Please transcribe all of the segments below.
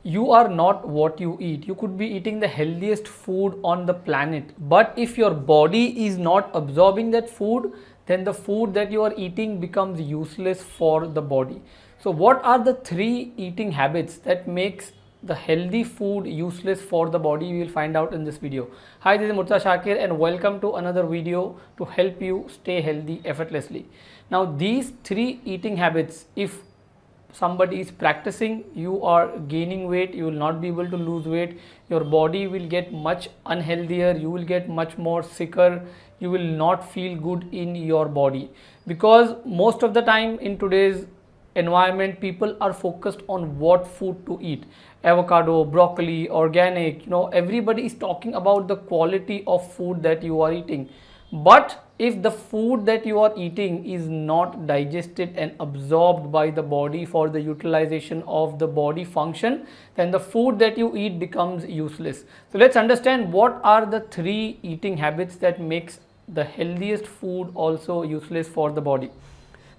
You are not what you eat. You could be eating the healthiest food on the planet, but if your body is not absorbing that food, then the food that you are eating becomes useless for the body. So what are the three eating habits that makes the healthy food useless for the body? We will find out in this video. Hi, this is Murtaza Shakir and welcome to another video to help you stay healthy effortlessly. Now these three eating habits, if somebody is practicing, you are gaining weight, you will not be able to lose weight, your body will get much unhealthier, you will get much more sicker, you will not feel good in your body, because most of the time in today's environment people are focused on what food to eat. Avocado, broccoli, organic, everybody is talking about the quality of food that you are eating. But if the food that you are eating is not digested and absorbed by the body for the utilization of the body function, then the food that you eat becomes useless. So let's understand what are the three eating habits that makes the healthiest food also useless for the body.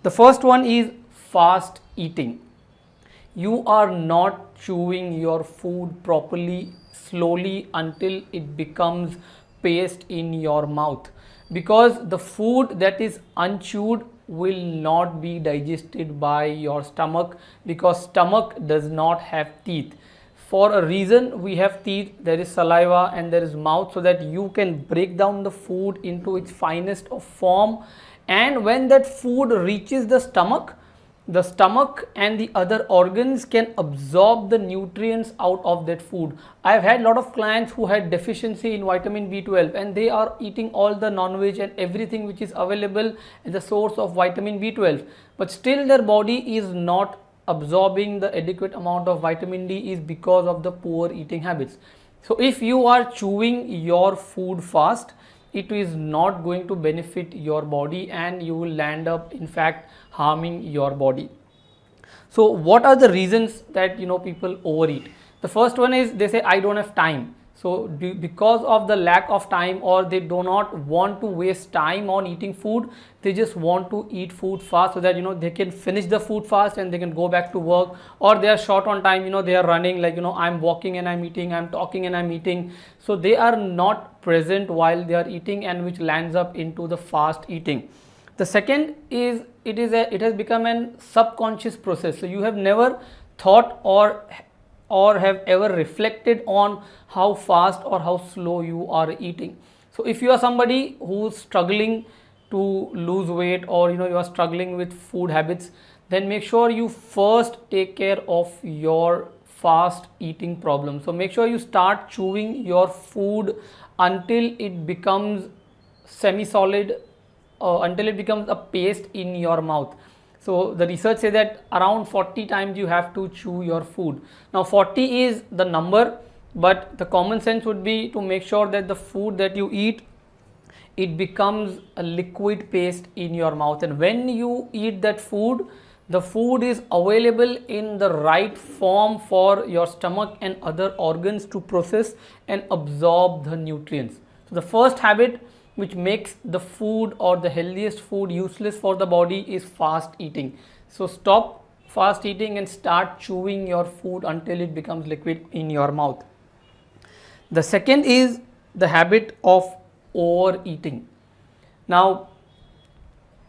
The first one is fast eating. You are not chewing your food properly, slowly, until it becomes paste in your mouth, because the food that is unchewed will not be digested by your stomach, because stomach does not have teeth. For a reason we have teeth, there is saliva and there is mouth, so that you can break down the food into its finest of form. And when that food reaches the stomach and the other organs can absorb the nutrients out of that food. I have had a lot of clients who had deficiency in vitamin B12 and they are eating all the non-veg and everything which is available as a source of vitamin B12, but still their body is not absorbing the adequate amount of vitamin D, is because of the poor eating habits. So if you are chewing your food fast, it is not going to benefit your body and you will land up in fact harming your body. So what are the reasons that people overeat? The first one is they say, I don't have time. So because of the lack of time, or they do not want to waste time on eating food, they just want to eat food fast so that they can finish the food fast and they can go back to work. Or they are short on time, they are running, like I'm walking and I'm eating, I'm talking and I'm eating, so they are not present while they are eating, and which lands up into the fast eating. The second is it has become an subconscious process. So you have never thought or have ever reflected on how fast or how slow you are eating. So if you are somebody who's struggling to lose weight, or you are struggling with food habits, then make sure you first take care of your fast eating problem. So make sure you start chewing your food until it becomes semi-solid, until it becomes a paste in your mouth. So the research says that around 40 times you have to chew your food. Now 40 is the number, but the common sense would be to make sure that the food that you eat, it becomes a liquid paste in your mouth. And when you eat that food, the food is available in the right form for your stomach and other organs to process and absorb the nutrients. So the first habit which makes the food or the healthiest food useless for the body is fast eating. So stop fast eating and start chewing your food until it becomes liquid in your mouth. The second is the habit of overeating. Now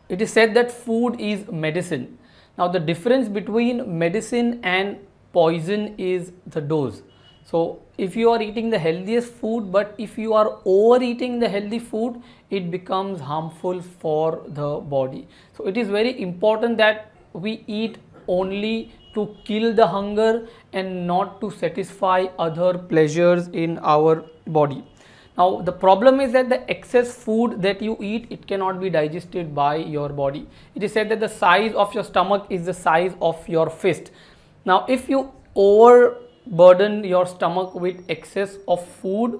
it is said that food is medicine. Now the difference between medicine and poison is the dose. So if you are eating the healthiest food, but if you are overeating the healthy food, it becomes harmful for the body. So it is very important that we eat only to kill the hunger and not to satisfy other pleasures in our body. Now the problem is that the excess food that you eat, it cannot be digested by your body. It is said that the size of your stomach is the size of your fist. Now if you overburden your stomach with excess of food,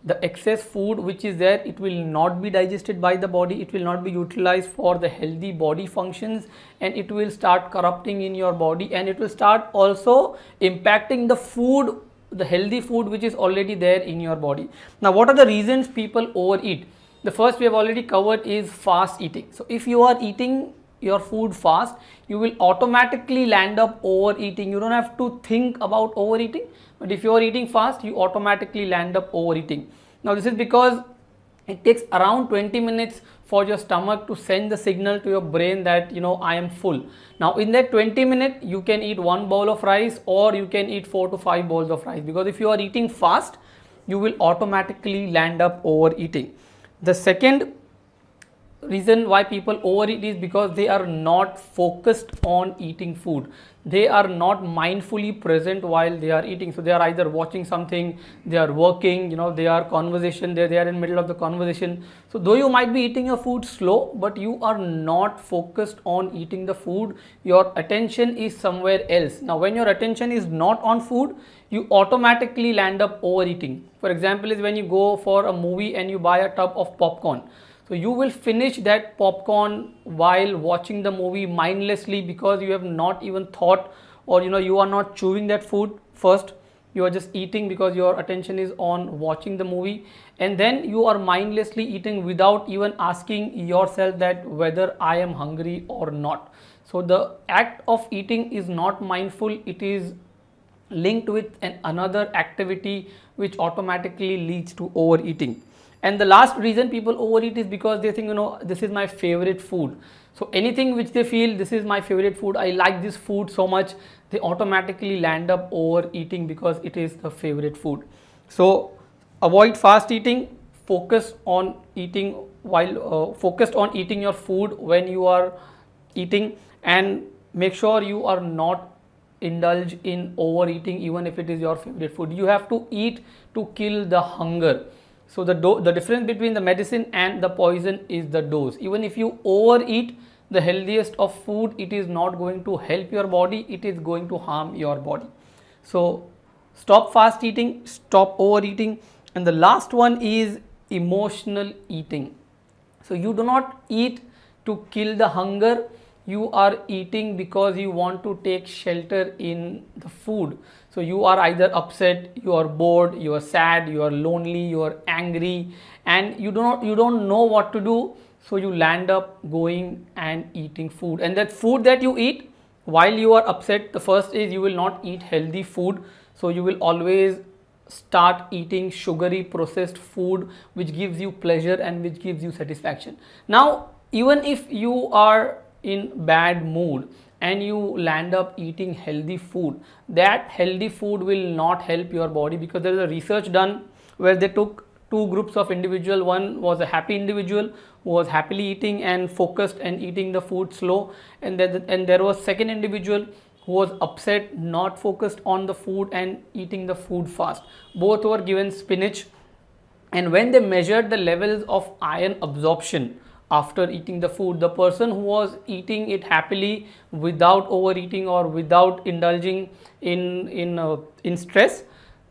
the excess food which is there, it will not be digested by the body, it will not be utilized for the healthy body functions, and it will start corrupting in your body, and it will start also impacting the food, the healthy food which is already there in your body. Now what are the reasons people overeat? The first we have already covered is fast eating. So if you are eating your food fast, you will automatically land up overeating. You don't have to think about overeating, but if you are eating fast, you automatically land up overeating. Now this is because it takes around 20 minutes for your stomach to send the signal to your brain that I am full. Now in that 20 minutes you can eat one bowl of rice, or you can eat 4 to 5 bowls of rice, because if you are eating fast, you will automatically land up overeating. The second reason why people overeat is because they are not focused on eating food. They are not mindfully present while they are eating. So they are either watching something, they are working, they are conversation, they are in middle of the conversation. So though you might be eating your food slow, but you are not focused on eating the food. Your attention is somewhere else. Now when your attention is not on food, you automatically land up overeating. For example, is when you go for a movie and you buy a tub of popcorn. So you will finish that popcorn while watching the movie mindlessly, because you have not even thought, or you are not chewing that food first. You are just eating because your attention is on watching the movie, and then you are mindlessly eating without even asking yourself that whether I am hungry or not. So the act of eating is not mindful. It is linked with another activity which automatically leads to overeating. And the last reason people overeat is because they think, this is my favorite food. So anything which they feel, this is my favorite food, I like this food so much, they automatically land up overeating because it is the favorite food. So avoid fast eating, focus on eating focused on eating your food when you are eating, and make sure you are not indulge in overeating even if it is your favorite food. You have to eat to kill the hunger. So the difference between the medicine and the poison is the dose. Even if you overeat the healthiest of food, it is not going to help your body, it is going to harm your body. So stop fast eating, stop overeating. And the last one is emotional eating. So you do not eat to kill the hunger, you are eating because you want to take shelter in the food. So you are either upset, you are bored, you are sad, you are lonely, you are angry, and you don't know what to do. So you land up going and eating food. And that food that you eat while you are upset, the first is you will not eat healthy food. So you will always start eating sugary processed food which gives you pleasure and which gives you satisfaction. Now even if you are in bad mood and you land up eating healthy food, that healthy food will not help your body, because there is a research done where they took two groups of individual. One was a happy individual who was happily eating and focused and eating the food slow, and there was second individual who was upset, not focused on the food and eating the food fast. Both were given spinach, and when they measured the levels of iron absorption after eating the food, the person who was eating it happily without overeating or without indulging in stress,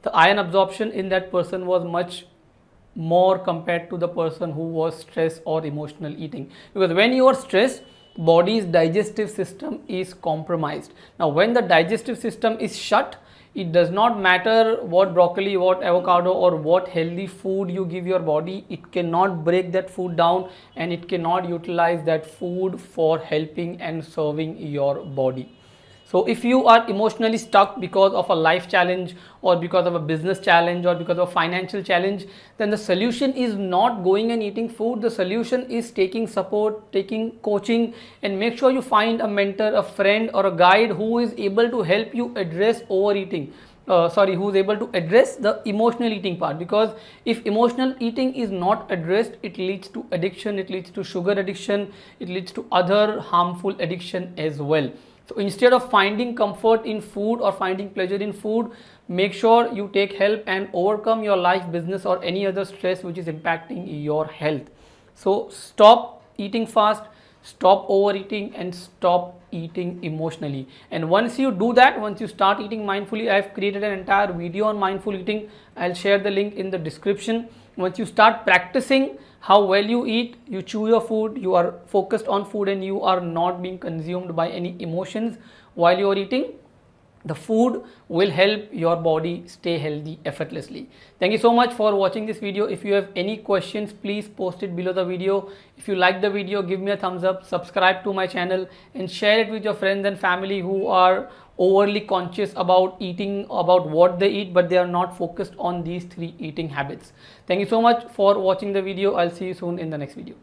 the iron absorption in that person was much more compared to the person who was stressed or emotional eating. Because when you are stressed, body's digestive system is compromised. Now when the digestive system is shut, it does not matter what broccoli, what avocado, or what healthy food you give your body, it cannot break that food down and it cannot utilize that food for helping and serving your body. So if you are emotionally stuck because of a life challenge, or because of a business challenge, or because of a financial challenge, then the solution is not going and eating food. The solution is taking support, taking coaching, and make sure you find a mentor, a friend, or a guide who is able to help you address overeating. Who is able to address the emotional eating part, because if emotional eating is not addressed, it leads to addiction, it leads to sugar addiction, it leads to other harmful addiction as well. So instead of finding comfort in food or finding pleasure in food, make sure you take help and overcome your life, business, or any other stress which is impacting your health. So stop eating fast, stop overeating, and stop eating emotionally. And once you do that, once you start eating mindfully, I have created an entire video on mindful eating. I'll share the link in the description. Once you start practicing how well you eat, you chew your food, you are focused on food, and you are not being consumed by any emotions while you are eating, The food will help your body stay healthy effortlessly. Thank you so much for watching this video. If you have any questions, please post it below the video. If you like the video, give me a thumbs up, subscribe to my channel, and share it with your friends and family who are overly conscious about eating, about what they eat, but they are not focused on these 3 eating habits. Thank you so much for watching the video. I'll see you soon in the next video.